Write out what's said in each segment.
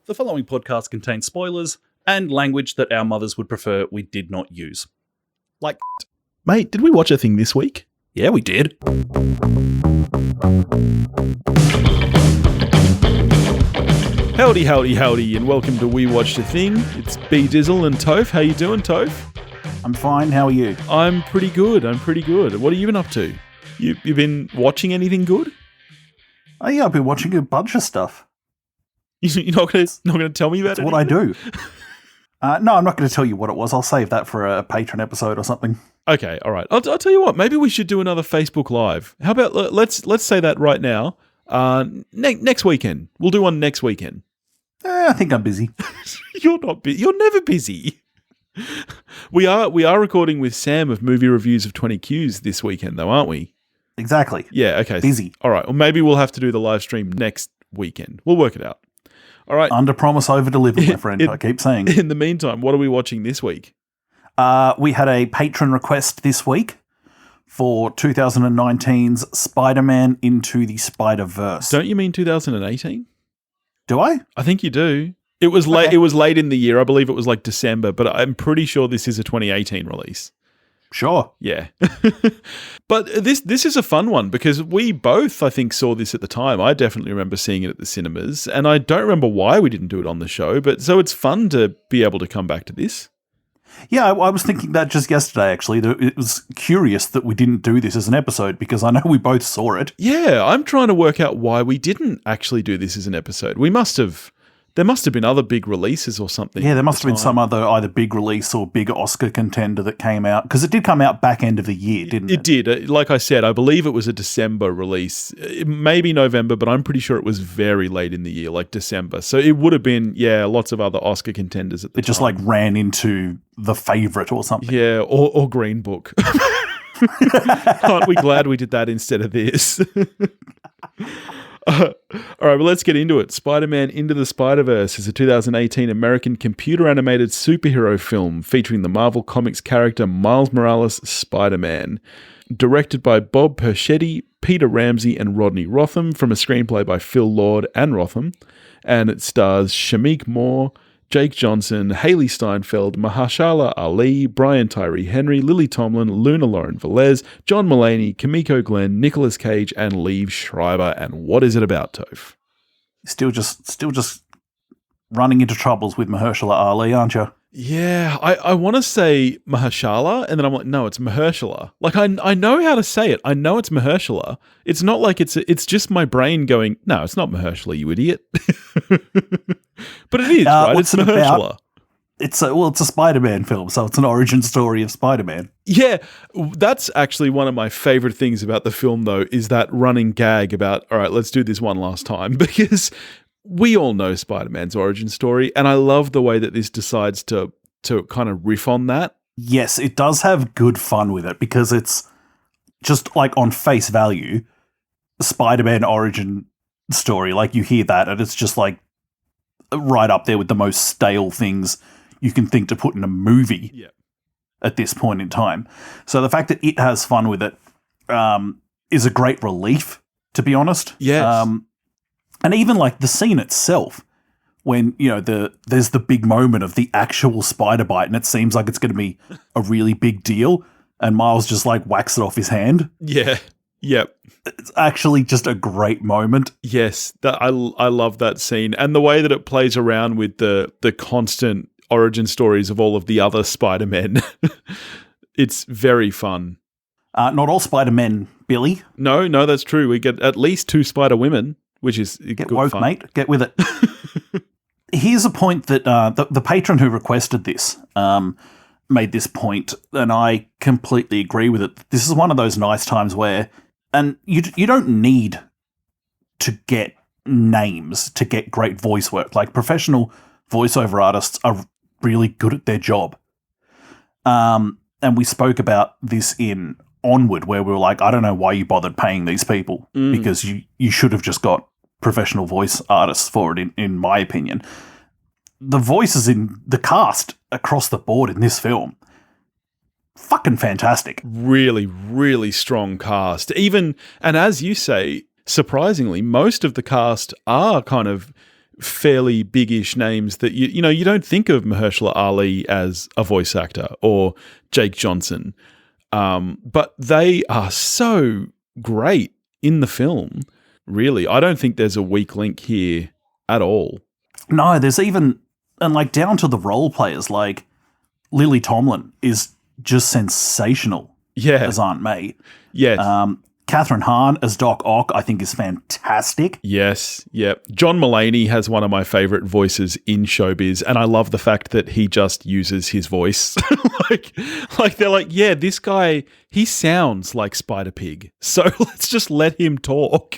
The following podcast contains spoilers and language that our mothers would prefer we did not use. Like, Mate, did we watch a thing this week? yeah, we did. Howdy, howdy, howdy, and welcome to We Watched a Thing. It's B Dizzle and Toph. How you doing, Toph? I'm fine. How are you? I'm pretty good. What have you been up to? You've been watching anything good? Oh yeah, I've been watching a bunch of stuff. You're not gonna tell me about That's what I do. No, I'm not going to tell you what it was. I'll save that for a Patreon episode or something. Okay, all right. I'll tell you what. Maybe we should do another Facebook Live. How about let's say that right now. Next weekend. We'll do one next weekend. I think I'm busy. You're not. You're never busy. We are recording with Sam of Movie Reviews of 20 Qs this weekend, though, aren't we? Exactly. Yeah. Okay. Busy. All right. Well, maybe we'll have to do the live stream next weekend. We'll work it out. All right. Under promise, over deliver, my friend. I keep saying. In the meantime, what are we watching this week? We had a patron request this week for 2019's Spider-Man Into the Spider-Verse. Don't you mean 2018? Do I? I think you do. It was late. Okay. It was late in the year. I believe it was like December, but I'm pretty sure this is a 2018 release. Sure. Yeah. But this is a fun one because we both, I think, saw this at the time. I definitely remember seeing it at the cinemas, and I don't remember why we didn't do it on the show, but so it's fun to be able to come back to this. Yeah, I was thinking that just yesterday, actually. It was curious that we didn't do this as an episode because I know we both saw it. Yeah, I'm trying to work out why we didn't actually do this as an episode. There must have been other big releases or something. Yeah, there must have been some other either big release or big Oscar contender that came out. Because it did come out back end of the year, didn't it? It did. Like I said, I believe it was a December release. Maybe November, but I'm pretty sure it was very late in the year, like December. So it would have been, lots of other Oscar contenders at the time. It just like ran into The Favourite or something. Yeah, or Green Book. Aren't we glad we did that instead of this? All right, well, let's get into it. Spider-Man Into the Spider-Verse is a 2018 American computer-animated superhero film featuring the Marvel Comics character Miles Morales' Spider-Man. Directed by Bob Persichetti, Peter Ramsey, and Rodney Rotham, from a screenplay by Phil Lord and Rotham. And it stars Shameik Moore, Jake Johnson, Haley Steinfeld, Mahershala Ali, Brian Tyree Henry, Lily Tomlin, Luna Lauren Velez, John Mulaney, Kimiko Glenn, Nicolas Cage, and Liev Schreiber. And what is it about, Toph? Still just running into troubles with Mahershala Ali, aren't you? Yeah, I want to say Mahershala, and then I'm like, no, it's Mahershala. Like, I know how to say it. I know it's Mahershala. It's not like it's just my brain going, no, it's not Mahershala, you idiot. But it is, right? It's Mahershala. It's a Spider-Man film, so it's an origin story of Spider-Man. Yeah, that's actually one of my favorite things about the film, though, is that running gag about, all right, let's do this one last time, because we all know Spider-Man's origin story, and I love the way that this decides to kind of riff on that. Yes, it does have good fun with it, because it's just like on face value, Spider-Man origin story, like you hear that, and it's just like right up there with the most stale things you can think to put in a movie at this point in time. So the fact that it has fun with it is a great relief, to be honest. Yes. And even like the scene itself, when, you know, there's the big moment of the actual spider bite and it seems like it's going to be a really big deal and Miles just like whacks it off his hand. Yeah. Yep. It's actually just a great moment. Yes. I love that scene. And the way that it plays around with the constant origin stories of all of the other Spider-Men. It's very fun. Not all Spider-Men, Billy. No, that's true. We get at least 2 Spider-Women, which is Get good woke, fun. mate. Get with it. Here's a point that the patron who requested this made this point, and I completely agree with it. This is one of those nice times where, and you don't need to get names to get great voice work. Like, professional voiceover artists are really good at their job. And we spoke about this in Onward, where we were like, I don't know why you bothered paying these people, because you should have just got professional voice artists for it, in my opinion. The voices in the cast across the board in this film, fucking fantastic. Really, really strong cast. Even, and as you say, surprisingly, most of the cast are kind of fairly big-ish names that you don't think of Mahershala Ali as a voice actor or Jake Johnson, but they are so great in the film. Really, I don't think there's a weak link here at all. No, there's even, and like down to the role players, like Lily Tomlin is just sensational as Aunt May. Yes. Catherine Hahn as Doc Ock, I think, is fantastic. Yes, yep. John Mulaney has one of my favorite voices in showbiz, and I love the fact that he just uses his voice. like they're like, yeah, this guy, he sounds like Spider-Pig, so let's just let him talk.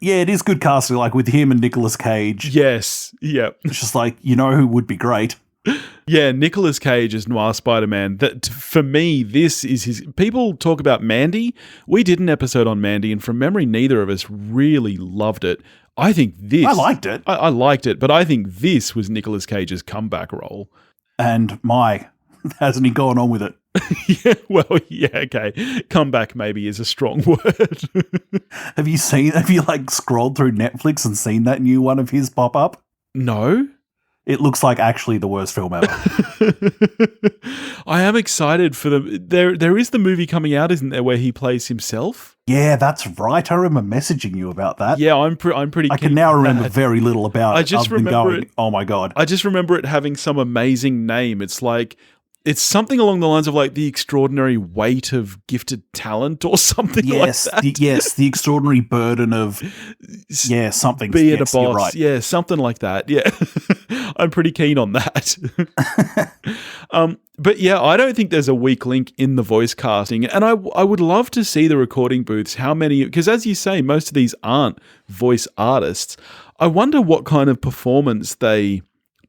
Yeah, it is good casting, like with him and Nicolas Cage. Yes, yep. It's just like, who would be great? Yeah, Nicolas Cage as Noir Spider-Man. That, for me, this is his... People talk about Mandy. We did an episode on Mandy, and from memory, neither of us really loved it. I think this... I liked it. I liked it, but I think this was Nicolas Cage's comeback role. And hasn't he gone on with it? Okay. Comeback maybe is a strong word. Have you scrolled through Netflix and seen that new one of his pop up? No. It looks like actually the worst film ever. I am excited for there is the movie coming out, isn't there, where he plays himself? Yeah, that's right. I remember messaging you about that. Yeah, I'm pretty. I can now remember very little about it. I just remember it. Oh my god! I just remember it having some amazing name. It's something along the lines of like The Extraordinary Weight of Gifted Talent or something like that. The Extraordinary Burden of something. Be it a boss. You're right. Yeah, something like that. Yeah. I'm pretty keen on that. But yeah, I don't think there's a weak link in the voice casting. And I would love to see the recording booths, how many, because as you say, most of these aren't voice artists. I wonder what kind of performance they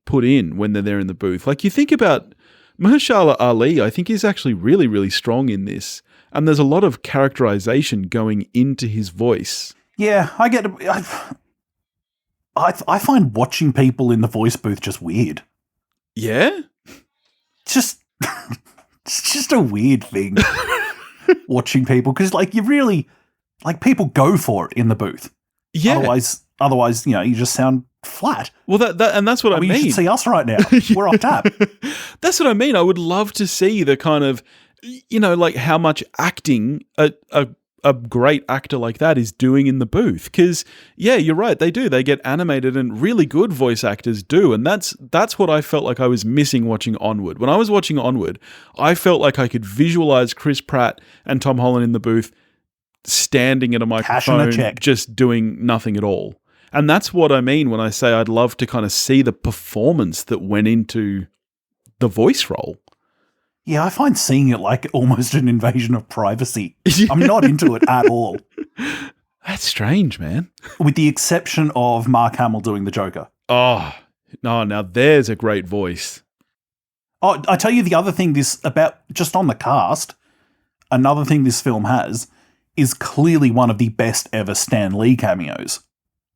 put in when they're there in the booth. Like you think about Mahershala Ali, I think, is actually really, really strong in this. And there's a lot of characterization going into his voice. Yeah, I get it. I find watching people in the voice booth just weird. Yeah? It's just a weird thing. Watching people, because you really, people go for it in the booth. Yeah. Otherwise, you just sound flat. Well, and that's what I mean. You should see us right now. We're off tap. That's what I mean. I would love to see the kind of, how much acting a great actor like that is doing in the booth. Because, yeah, you're right. They do. They get animated, and really good voice actors do. And that's what I felt like I was missing watching Onward. When I was watching Onward, I felt like I could visualize Chris Pratt and Tom Holland in the booth standing at a microphone, just doing nothing at all. And that's what I mean when I say I'd love to kind of see the performance that went into the voice role. Yeah, I find seeing it like almost an invasion of privacy. I'm not into it at all. That's strange, man. With the exception of Mark Hamill doing the Joker. Oh, no, now there's a great voice. Oh, I tell you the other thing just on the cast, another thing this film has is clearly one of the best ever Stan Lee cameos.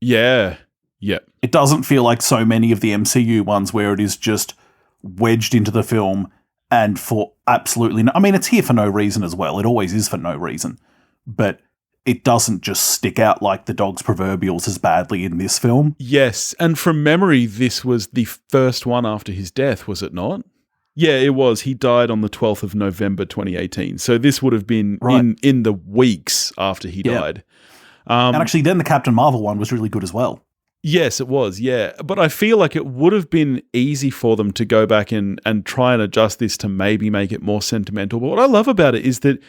Yeah. Yep. It doesn't feel like so many of the MCU ones where it is just wedged into the film and for absolutely no... I mean, it's here for no reason as well. It always is for no reason. But it doesn't just stick out like the dog's proverbials as badly in this film. Yes, and from memory, this was the first one after his death, was it not? Yeah, it was. He died on the 12th of November 2018. So this would have been in the weeks after he died. And actually, then the Captain Marvel one was really good as well. Yes, it was, yeah. But I feel like it would have been easy for them to go back and try and adjust this to maybe make it more sentimental. But what I love about it is that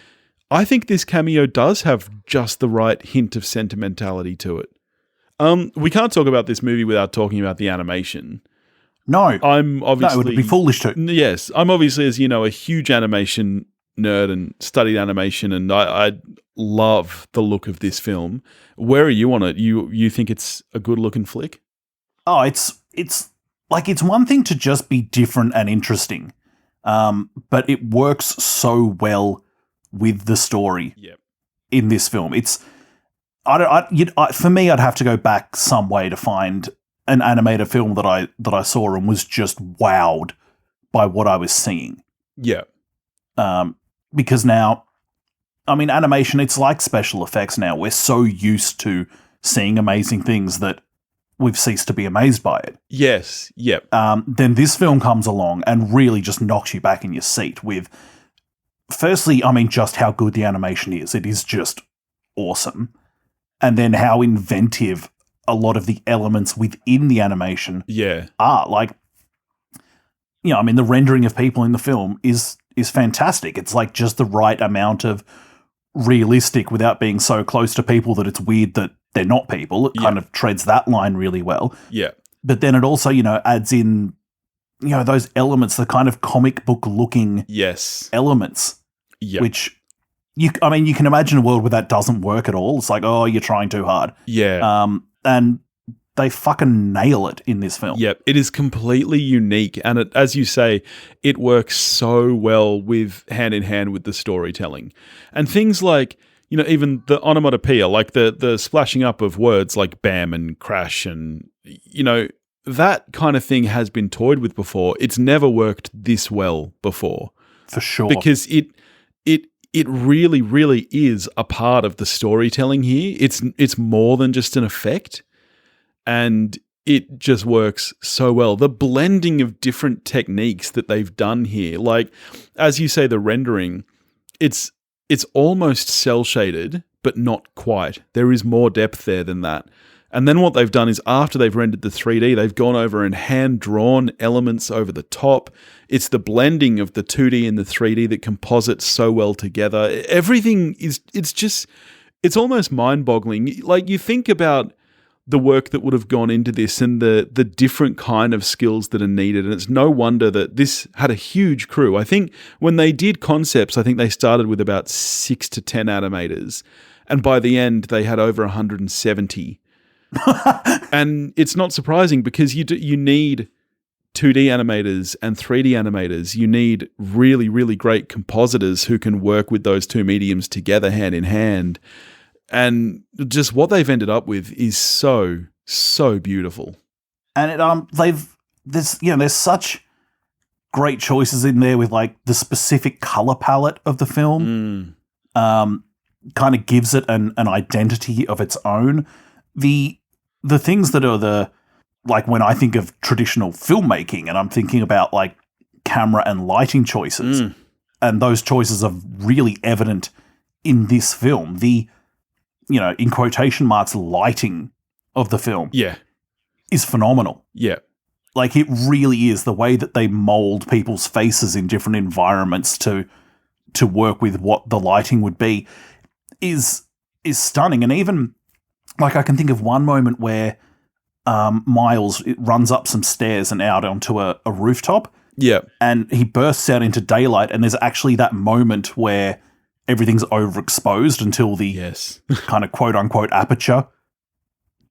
I think this cameo does have just the right hint of sentimentality to it. We can't talk about this movie without talking about the animation. No. I'm obviously... No, it would be foolish to. Yes. I'm obviously, as you know, a huge animation nerd and studied animation, and I love the look of this film. Where are you on it? You think it's a good looking flick? Oh, it's one thing to just be different and interesting, but it works so well with the story in this film. It's for me, I'd have to go back some way to find an animated film that I saw and was just wowed by what I was seeing. Yeah. Because now, I mean, animation, it's like special effects now. We're so used to seeing amazing things that we've ceased to be amazed by it. Yes. Yep. Then this film comes along and really just knocks you back in your seat with, firstly, I mean, just how good the animation is. It is just awesome. And then how inventive a lot of the elements within the animation are. Like, you know, I mean, the rendering of people in the film is fantastic. It's like just the right amount of realistic without being so close to people that it's weird that they're not people. It kind of treads that line really well. Yeah. But then it also, you know, adds in, you know, those elements, the kind of comic book looking elements, which you can imagine a world where that doesn't work at all. It's like, oh, you're trying too hard. Yeah. And they fucking nail it in this film. Yep, it is completely unique, and it, as you say, it works so well with hand in hand with the storytelling, and things like, you know, even the onomatopoeia, like the splashing up of words like bam and crash, and you know, that kind of thing has been toyed with before. It's never worked this well before, for sure, because it really, really is a part of the storytelling here. It's more than just an effect. And it just works so well. The blending of different techniques that they've done here, like, as you say, the rendering, it's almost cel-shaded, but not quite. There is more depth there than that. And then what they've done is, after they've rendered the 3D, they've gone over and hand-drawn elements over the top. It's the blending of the 2D and the 3D that composites so well together. Everything it's almost mind-boggling. Like, you think about the work that would have gone into this and the different kind of skills that are needed. And it's no wonder that this had a huge crew. I think when they did concepts, I think they started with about 6 to 10 animators. And by the end, they had over 170. And it's not surprising, because you need 2D animators and 3D animators. You need really, really great compositors who can work with those two mediums together hand in hand. And just what they've ended up with is so, so beautiful. And there's such great choices in there with, like, the specific color palette of the film. Kind of gives it an identity of its own. The things that are like, when I think of traditional filmmaking, and I'm thinking about, like, camera and lighting choices, and those choices are really evident in this film. The, you know, in quotation marks, lighting of the film is phenomenal. Yeah. Like, it really is. The way that they mold people's faces in different environments to work with what the lighting would be is stunning. And even, like, I can think of one moment where Miles runs up some stairs and out onto a rooftop. Yeah. And he bursts out into daylight, and there's actually that moment where everything's overexposed until the kind of quote-unquote aperture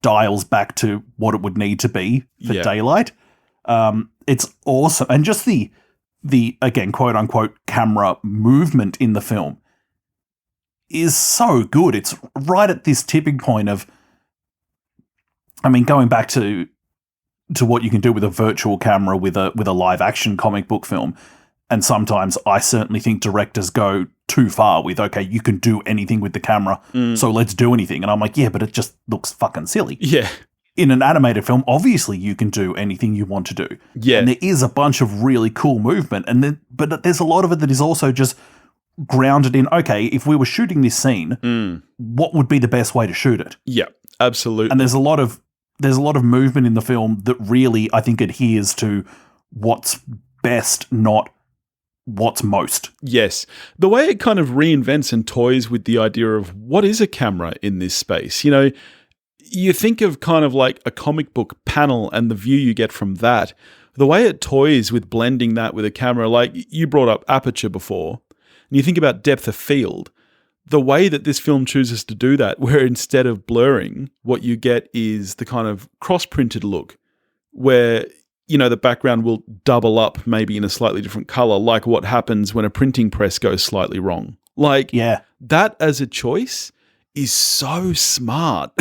dials back to what it would need to be for daylight. It's awesome. And just the again, quote-unquote camera movement in the film is so good. It's right at this tipping point of, I mean, going back to what you can do with a virtual camera with a live-action comic book film. And sometimes I certainly think directors go too far with, okay, you can do anything with the camera, so let's do anything. And I'm like, yeah, but it just looks fucking silly. Yeah. In an animated film, obviously you can do anything you want to do. Yeah. And there is a bunch of really cool movement, but there's a lot of it that is also just grounded in, okay, if we were shooting this scene, what would be the best way to shoot it? Yeah, absolutely. And there's a lot of movement in the film that really, I think, adheres to what's best, not what's most. Yes. The way it kind of reinvents and toys with the idea of what is a camera in this space. You know, you think of kind of like a comic book panel and the view you get from that. The way it toys with blending that with a camera, like you brought up aperture before, and you think about depth of field, the way that this film chooses to do that, where instead of blurring, what you get is the kind of cross-printed look where, you know, the background will double up maybe in a slightly different color, like what happens when a printing press goes slightly wrong. Like, that as a choice is so smart.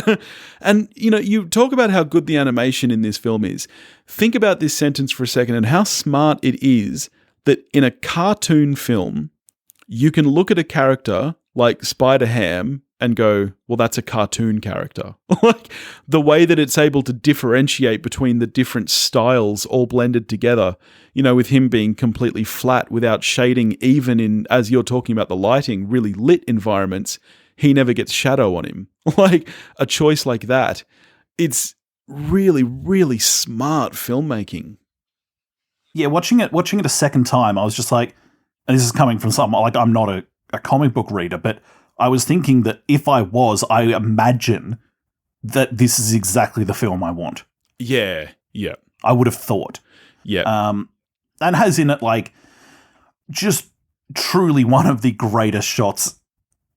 And, you know, you talk about how good the animation in this film is. Think about this sentence for a second and how smart it is that in a cartoon film, you can look at a character like Spider-Ham and go, well, that's a cartoon character. Like the way that it's able to differentiate between the different styles all blended together, you know, with him being completely flat without shading, even in, as you're talking about the lighting, really lit environments, he never gets shadow on him. Like a choice like that, it's really, really smart filmmaking. Yeah, watching it a second time, I was just like, and this is coming from someone, like I'm not a comic book reader, but I was thinking that if I was, I imagine that this is exactly the film I want. Yeah, yeah. I would have thought. Yeah. And has in it, like, just truly one of the greatest shots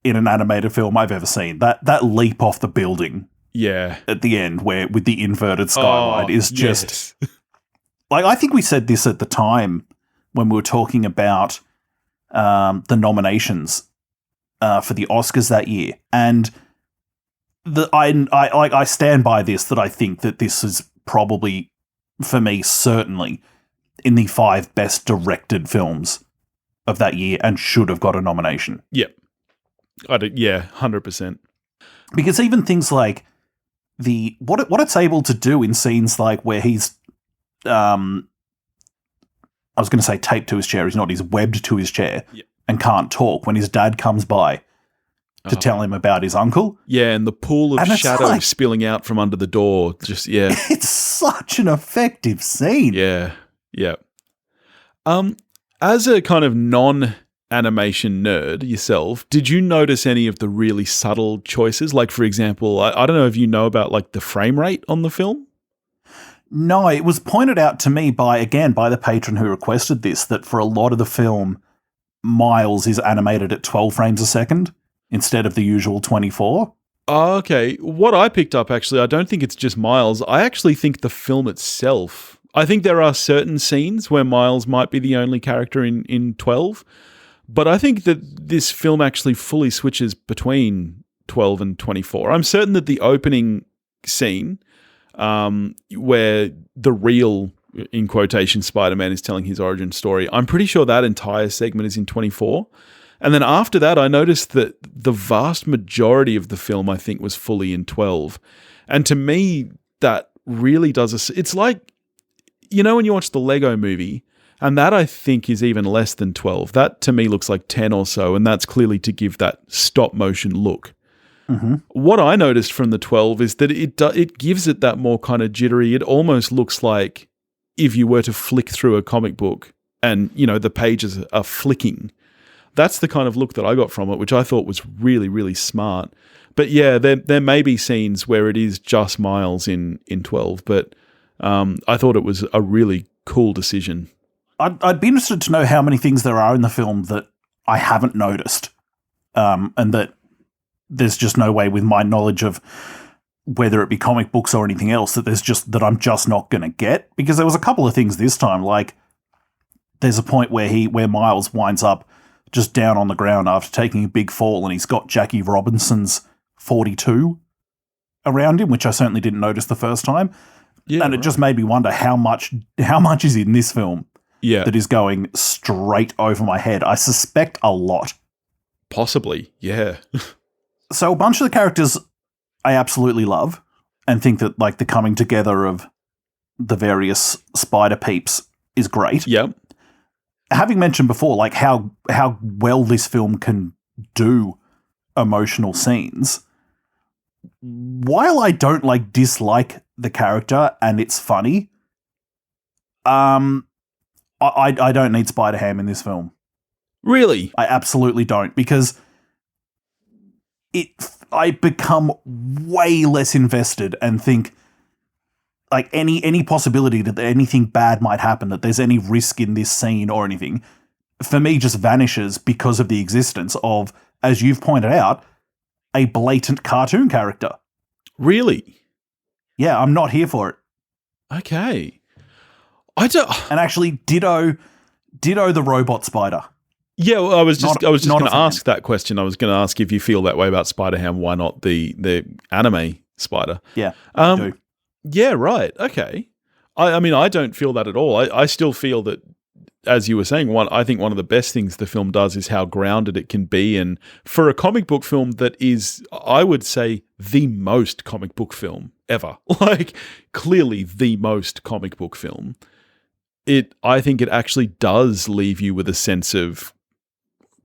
in an animated film I've ever seen. That leap off the building Yeah. at the end, where with the inverted skyline, is just... Yes. Like, I think we said this at the time when we were talking about the nominations for the Oscars that year. And I stand by this, that I think that this is probably, for me, certainly in the 5 best directed films of that year and should have got a nomination. Yeah. 100%. Because even things like what it's able to do in scenes like where he's I was going to say taped to his chair. He's not. He's webbed to his chair and can't talk when his dad comes by to tell him about his uncle. Yeah, and the pool of shadow like, spilling out from under the door. Just, yeah. It's such an effective scene. Yeah, yeah. As a kind of non-animation nerd yourself, did you notice any of the really subtle choices? Like, for example, I don't know if you know about like the frame rate on the film? No, it was pointed out to me by the patron who requested this, that for a lot of the film, Miles is animated at 12 frames a second instead of the usual 24. Oh, okay. What I picked up, actually, I don't think it's just Miles. I actually think the film itself, I think there are certain scenes where Miles might be the only character in 12, but I think that this film actually fully switches between 12 and 24. I'm certain that the opening scene, where the real, in quotation, Spider-Man is telling his origin story, I'm pretty sure that entire segment is in 24. And then after that, I noticed that the vast majority of the film, I think, was fully in 12. And to me, that really does it's like, you know, when you watch the Lego movie, and that I think is even less than 12. That to me looks like 10 or so, and that's clearly to give that stop motion look. Mm-hmm. What I noticed from the 12 is that it gives it that more kind of jittery. It almost looks like if you were to flick through a comic book and, you know, the pages are flicking. That's the kind of look that I got from it, which I thought was really, really smart. But yeah, there may be scenes where it is just Miles in 12, but I thought it was a really cool decision. I'd be interested to know how many things there are in the film that I haven't noticed, and that there's just no way with my knowledge of whether it be comic books or anything else that I'm just not going to get. Because there was a couple of things this time, like there's a point where Miles winds up just down on the ground after taking a big fall, and he's got Jackie Robinson's 42 around him, which I certainly didn't notice the first time. Yeah, and it just made me wonder how much is in this film that is going straight over my head. I suspect a lot. Possibly, yeah. So a bunch of the characters I absolutely love and think that like the coming together of the various spider peeps is great. Yep. Having mentioned before, like how well this film can do emotional scenes, while I don't like dislike the character and it's funny, I don't need Spider-Ham in this film. Really? I absolutely don't, because I become way less invested and think like any possibility that anything bad might happen, that there's any risk in this scene or anything, for me just vanishes because of the existence of, as you've pointed out, a blatant cartoon character. Really? Yeah, I'm not here for it. Okay. I don't. And actually, ditto the robot spider. Yeah, well, I was just going to ask that question. I was going to ask if you feel that way about Spider-Ham. Why not the anime spider? Yeah, I do. Yeah, right. Okay. I mean, I don't feel that at all. I still feel that as you were saying, I think one of the best things the film does is how grounded it can be. And for a comic book film that is, I would say, the most comic book film ever, like clearly the most comic book film, I think it actually does leave you with a sense of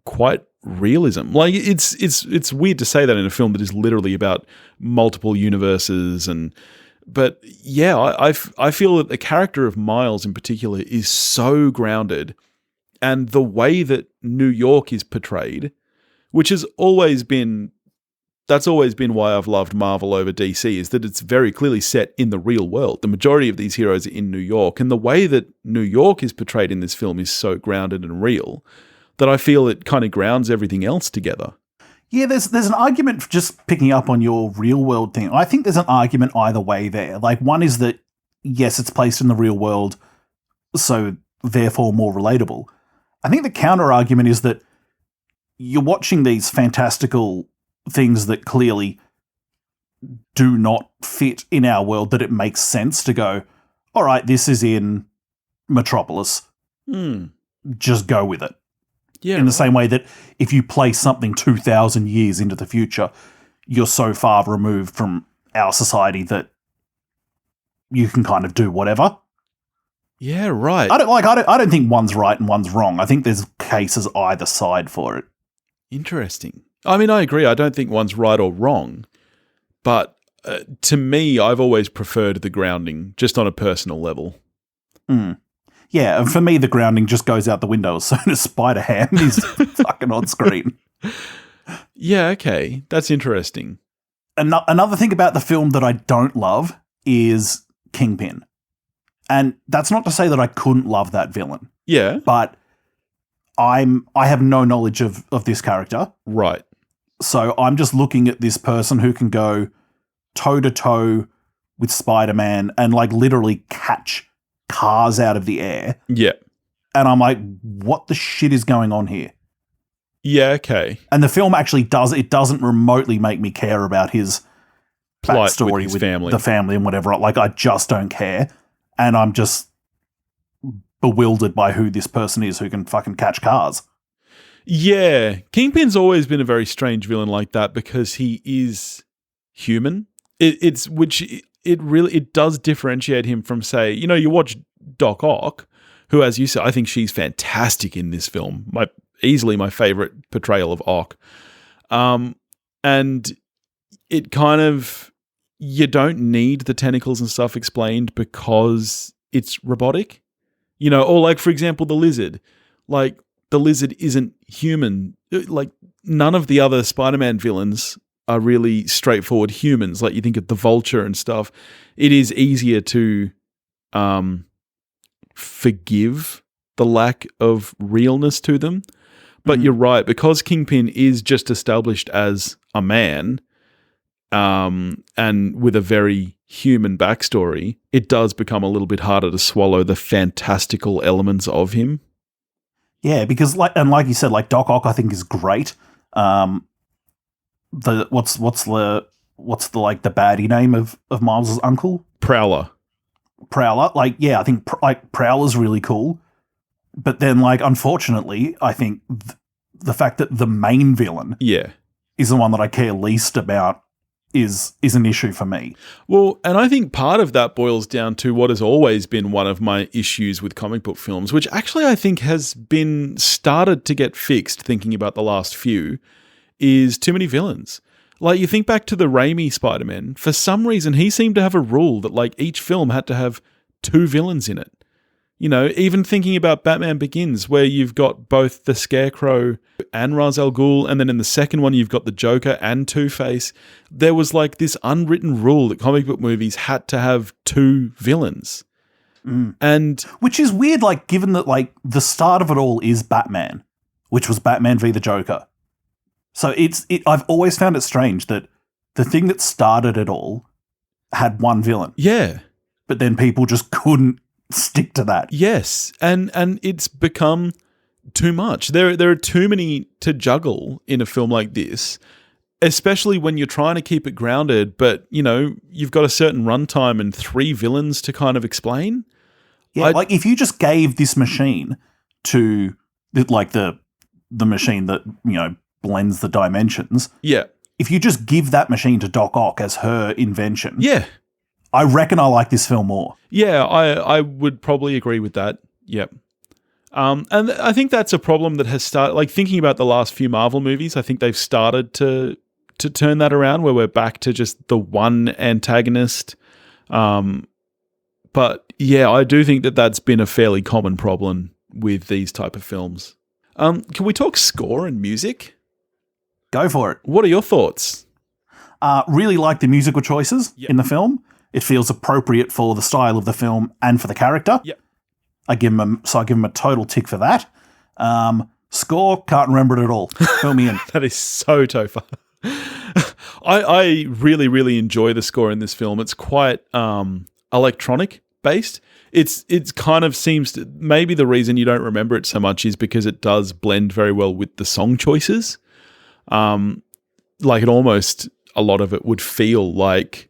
quite realism. Like it's weird to say that in a film that is literally about multiple universes but yeah, I feel that the character of Miles in particular is so grounded, and the way that New York is portrayed, which has always been why I've loved Marvel over DC, is that it's very clearly set in the real world. The majority of these heroes are in New York, and the way that New York is portrayed in this film is so grounded and real that I feel it kind of grounds everything else together. Yeah, there's an argument for just picking up on your real world thing. I think there's an argument either way there. Like, one is that, yes, it's placed in the real world, so therefore more relatable. I think the counter argument is that you're watching these fantastical things that clearly do not fit in our world, that it makes sense to go, all right, this is in Metropolis. Just go with it. Yeah. In the same way that if you place something 2,000 years into the future, you're so far removed from our society that you can kind of do whatever. Yeah, right. I don't think one's right and one's wrong. I think there's cases either side for it. Interesting. I mean, I agree. I don't think one's right or wrong, but to me, I've always preferred the grounding just on a personal level. Yeah, and for me, the grounding just goes out the window as soon as Spider-Ham is fucking on screen. Yeah, okay. That's interesting. Another thing about the film that I don't love is Kingpin. And that's not to say that I couldn't love that villain. Yeah. But I have no knowledge of this character. Right. So I'm just looking at this person who can go toe-to-toe with Spider-Man and like literally catch cars out of the air. Yeah. And I'm like, what the shit is going on here? Yeah, okay. And the film actually doesn't remotely make me care about his Plight backstory with his family. The family and whatever. Like, I just don't care. And I'm just bewildered by who this person is who can fucking catch cars. Yeah. Kingpin's always been a very strange villain like that because he is human. It does differentiate him from, say, you watch Doc Ock, who, as you said, I think she's fantastic in this film. Easily my favorite portrayal of Ock. And it kind of, you don't need the tentacles and stuff explained because it's robotic, or like, for example, the lizard. Like, the lizard isn't human. Like, none of the other Spider-Man villains are really straightforward humans. Like, you think of the Vulture and stuff. It is easier to forgive the lack of realness to them. But you're right, because Kingpin is just established as a man, and with a very human backstory, it does become a little bit harder to swallow the fantastical elements of him. Yeah, because like you said, like Doc Ock, I think is great. What's the baddie name of Miles' uncle? Prowler. Like, yeah, I think Prowler's really cool. But then, like, unfortunately, I think the fact that the main villain is the one that I care least about is an issue for me. Well, and I think part of that boils down to what has always been one of my issues with comic book films, which actually I think has been started to get fixed, thinking about the last few, is too many villains. Like, you think back to the Raimi Spider-Man, for some reason he seemed to have a rule that, like, each film had to have 2 villains in it. Even thinking about Batman Begins, where you've got both the Scarecrow and Ra's al Ghul, and then in the second one you've got the Joker and Two-Face, there was like this unwritten rule that comic book movies had to have 2 villains. And which is weird, like, given that, like, the start of it all is Batman, which was Batman v the Joker. So I've always found it strange that the thing that started it all had one villain. Yeah. But then people just couldn't stick to that. Yes. And it's become too much. There are too many to juggle in a film like this, especially when you're trying to keep it grounded, but, you've got a certain runtime and 3 villains to kind of explain. Yeah, like, if you just gave this machine to like the machine that, blends the dimensions. Yeah. If you just give that machine to Doc Ock as her invention, Yeah. I reckon I like this film more. Yeah, I would probably agree with that. Yep. And I think that's a problem that has started, like thinking about the last few Marvel movies, I think they've started to turn that around where we're back to just the one antagonist. But yeah, I do think that that's been a fairly common problem with these type of films. Can we talk score and music? Go for it. What are your thoughts? Really like the musical choices in the film. It feels appropriate for the style of the film and for the character. Yep. I give him a total tick for that. Score, can't remember it at all. Fill me in. That is so Topher. I really, really enjoy the score in this film. It's quite electronic based. It's kind of seems to, maybe the reason you don't remember it so much is because it does blend very well with the song choices. Like it almost, a lot of it would feel like,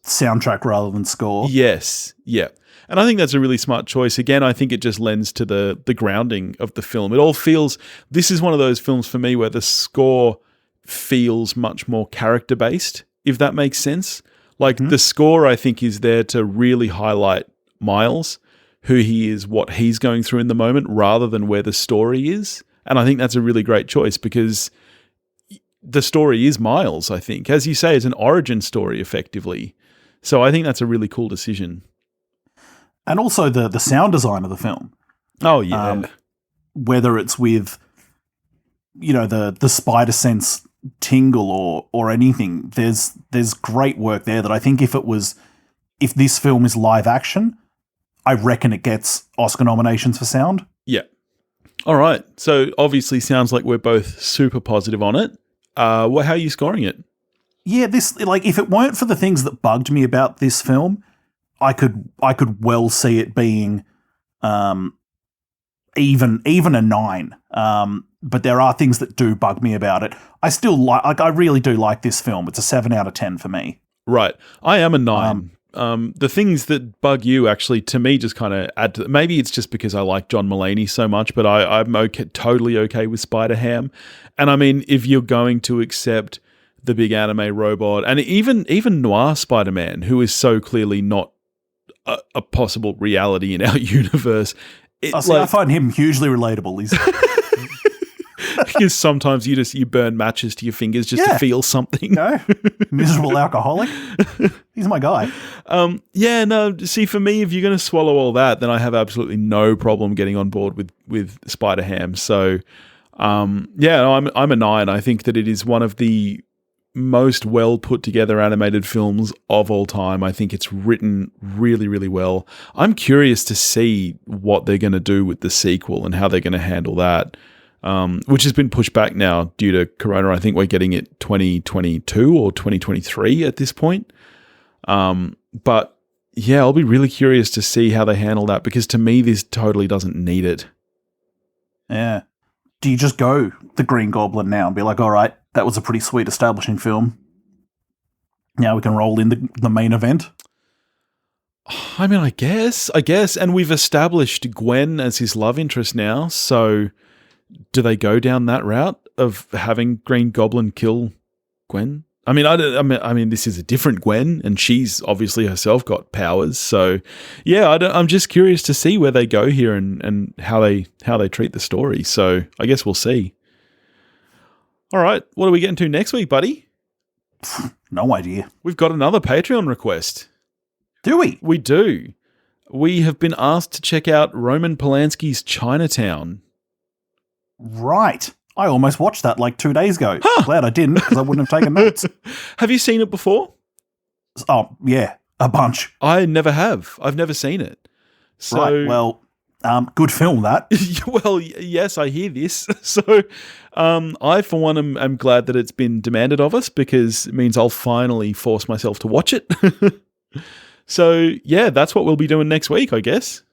soundtrack rather than score. Yes, yeah. And I think that's a really smart choice. Again, I think it just lends to the grounding of the film. It all feels, this is one of those films for me where the score feels much more character-based, if that makes sense. Like the score, I think, is there to really highlight Miles, who he is, what he's going through in the moment, rather than where the story is. And I think that's a really great choice because the story is Miles, I think. As you say, it's an origin story, effectively. So I think that's a really cool decision. And also the sound design of the film. Oh, yeah. Whether it's with, the spider sense tingle or anything, there's great work there that I think if this film is live action, I reckon it gets Oscar nominations for sound. Yeah. All right. So obviously sounds like we're both super positive on it. How are you scoring it? Yeah, this, like, if it weren't for the things that bugged me about this film, I could well see it being even a 9. But there are things that do bug me about it. I still I really do like this film. It's a 7 out of 10 for me. Right. I am a 9. The things that bug you actually, to me, just kind of add to, maybe it's just because I like John Mulaney so much, but I'm totally okay with Spider-Ham. And I mean, if you're going to accept the big anime robot, and even Noir Spider-Man, who is so clearly not a possible reality in our universe. I find him hugely relatable. Because sometimes you burn matches to your fingers just to feel something. Miserable alcoholic. He's my guy. See, for me, if you're going to swallow all that, then I have absolutely no problem getting on board with Spider-Ham. So, I'm a 9. I think that it is one of the most well put together animated films of all time. I think it's written really, really well. I'm curious to see what they're going to do with the sequel and how they're going to handle that, which has been pushed back now due to Corona. I think we're getting it 2022 or 2023 at this point. But yeah, I'll be really curious to see how they handle that because to me, this totally doesn't need it. Yeah. Do you just go the Green Goblin now and be like, all right, that was a pretty sweet establishing film. Now we can roll in the main event? I mean, I guess. And we've established Gwen as his love interest now. So do they go down that route of having Green Goblin kill Gwen? I mean, this is a different Gwen, and she's obviously herself got powers. So, yeah, I'm just curious to see where they go here and how they treat the story. So, I guess we'll see. All right, what are we getting to next week, buddy? No idea. We've got another Patreon request. Do we? We do. We have been asked to check out Roman Polanski's Chinatown. Right. I almost watched that like 2 days ago. Huh. Glad I didn't, because I wouldn't have taken notes. Have you seen it before? Oh, yeah, a bunch. I never have. I've never seen it. So, right, well, good film, that. Well, yes, I hear this. So I, for one, am glad that it's been demanded of us because it means I'll finally force myself to watch it. So, yeah, that's what we'll be doing next week, I guess.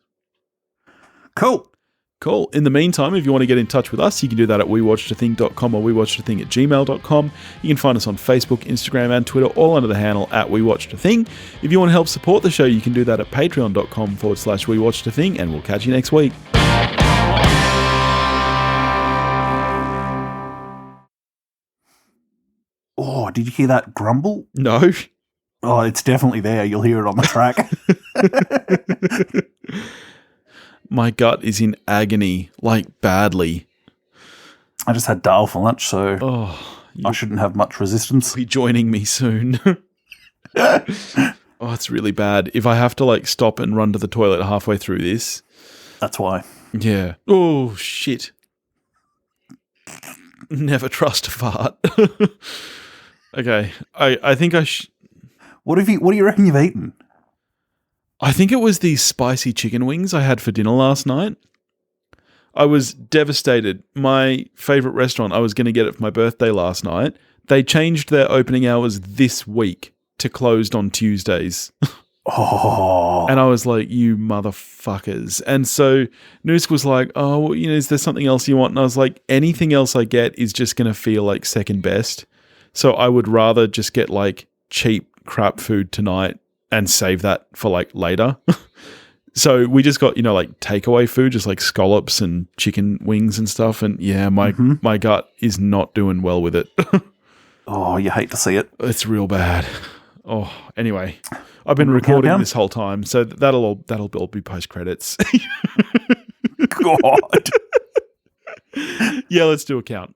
Cool. Cool. In the meantime, if you want to get in touch with us, you can do that at wewatchedathing.com or wewatchedathing@gmail.com. You can find us on Facebook, Instagram, and Twitter, all under the handle @wewatchedathing. If you want to help support the show, you can do that at patreon.com/wewatchedathing, and we'll catch you next week. Oh, did you hear that grumble? No. Oh, it's definitely there. You'll hear it on the track. My gut is in agony, like badly. I just had dal for lunch, so Oh, I shouldn't have much resistance. be joining me soon. Oh, it's really bad. If I have to like stop and run to the toilet halfway through this. That's why. Yeah. Oh, shit. Never trust a fart. Okay. I think What do you reckon you've eaten? I think it was these spicy chicken wings I had for dinner last night. I was devastated. My favorite restaurant, I was going to get it for my birthday last night. They changed their opening hours this week to closed on Tuesdays. Oh. And I was like, you motherfuckers. And so Noosk was like, oh, well, is there something else you want? And I was like, anything else I get is just going to feel like second best. So I would rather just get like cheap crap food tonight and save that for like later. So we just got, like takeaway food, just like scallops and chicken wings and stuff. And yeah, my gut is not doing well with it. Oh, you hate to see it. It's real bad. Oh, anyway, I've been recording countdown? this whole time, so that'll all be post credits. God. Yeah, let's do a count.